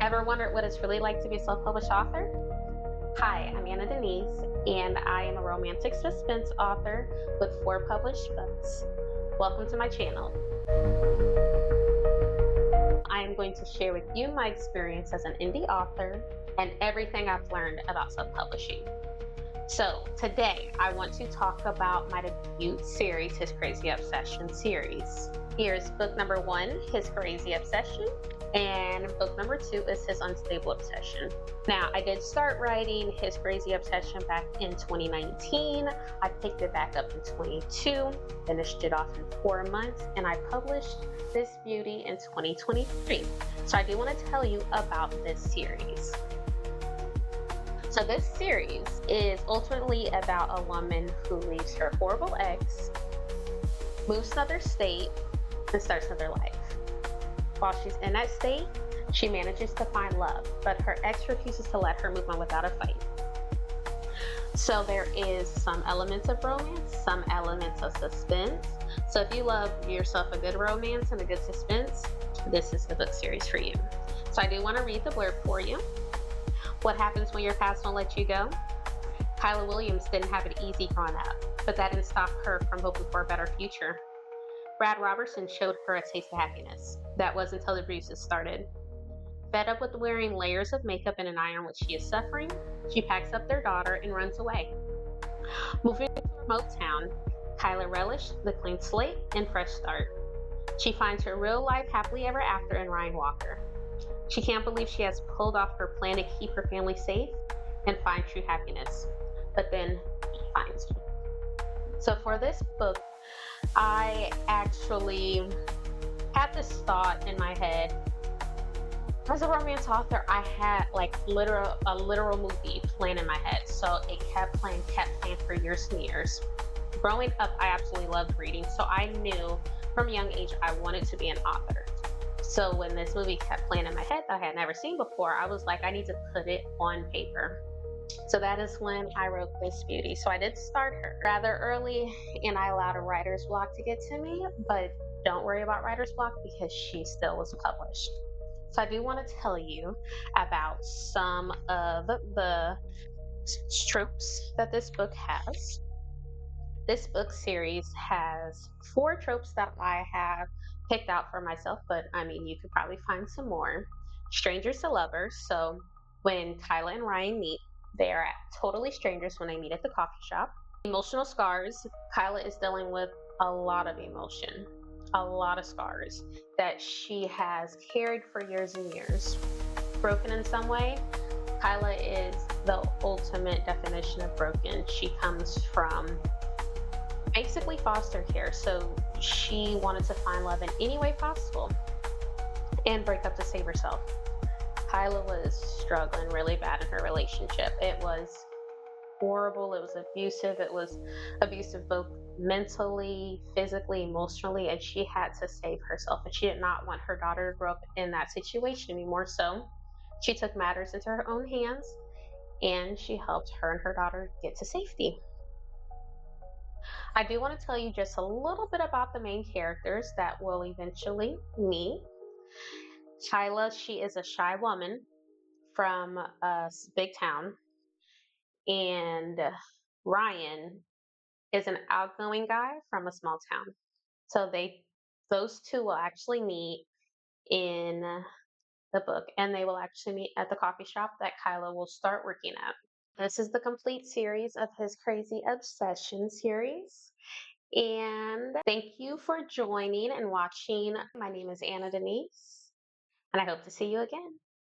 Ever wondered what it's really like to be a self-published author? Hi, I'm Anna Denise, and I am a romantic suspense author with 4 published books. Welcome to my channel. I am going to share with you my experience as an indie author and everything I've learned about self-publishing. So today I want to talk about my debut series, His Crazy Obsession series. Here's book number 1, His Crazy Obsession, and book number 2 is His Unstable Obsession. Now, I did start writing His Crazy Obsession back in 2019. I picked it back up in 22, finished it off in 4 months, and I published this beauty in 2023. So I do want to tell you about this series. So this series is ultimately about a woman who leaves her horrible ex, moves to another state, and starts another life. While she's in that state, she manages to find love, but her ex refuses to let her move on without a fight. So there is some elements of romance, some elements of suspense. So if you love yourself a good romance and a good suspense, this is the book series for you. So I do want to read the blurb for you. What happens when your past won't let you go? Kyla Williams didn't have it easy growing up, but that didn't stop her from hoping for a better future. Brad Robertson showed her a taste of happiness. That was until the bruises started. Fed up with wearing layers of makeup and an eye on which she is suffering, she packs up their daughter and runs away. Moving to a remote town, Kyla relished the clean slate and fresh start. She finds her real life happily ever after in Ryan Walker. She can't believe she has pulled off her plan to keep her family safe and find true happiness. But then he finds you. So for this book, I actually had this thought in my head. As a romance author, I had like a literal movie playing in my head. So it kept playing for years and years. Growing up, I absolutely loved reading. So I knew from a young age I wanted to be an author. So when this movie kept playing in my head that I had never seen before, I was like, I need to put it on paper. So that is when I wrote this beauty. So I did start her rather early, and I allowed a writer's block to get to me, but don't worry about writer's block because she still was published. So I do want to tell you about some of the tropes that this book has. This book series has 4 tropes that I have picked out for myself, but I mean, you could probably find some more. Strangers to lovers. So when Kyla and Ryan meet, they are totally strangers when they meet at the coffee shop. Emotional scars. Kyla is dealing with a lot of emotion, a lot of scars that she has carried for years and years. Broken in some way. Kyla is the ultimate definition of broken. She comes from basically foster care, so she wanted to find love in any way possible and break up to save herself. Kyla was struggling really bad in her relationship. It was horrible, it was abusive both mentally, physically, emotionally, and she had to save herself, and she did not want her daughter to grow up in that situation anymore. So she took matters into her own hands and she helped her and her daughter get to safety. I do want to tell you just a little bit about the main characters that will eventually meet. Kyla, she is a shy woman from a big town, and Ryan is an outgoing guy from a small town. So those two will actually meet in the book, and they will actually meet at the coffee shop that Kyla will start working at. This is the complete series of His Crazy Obsession series. And thank you for joining and watching. My name is Anna Denise, and I hope to see you again.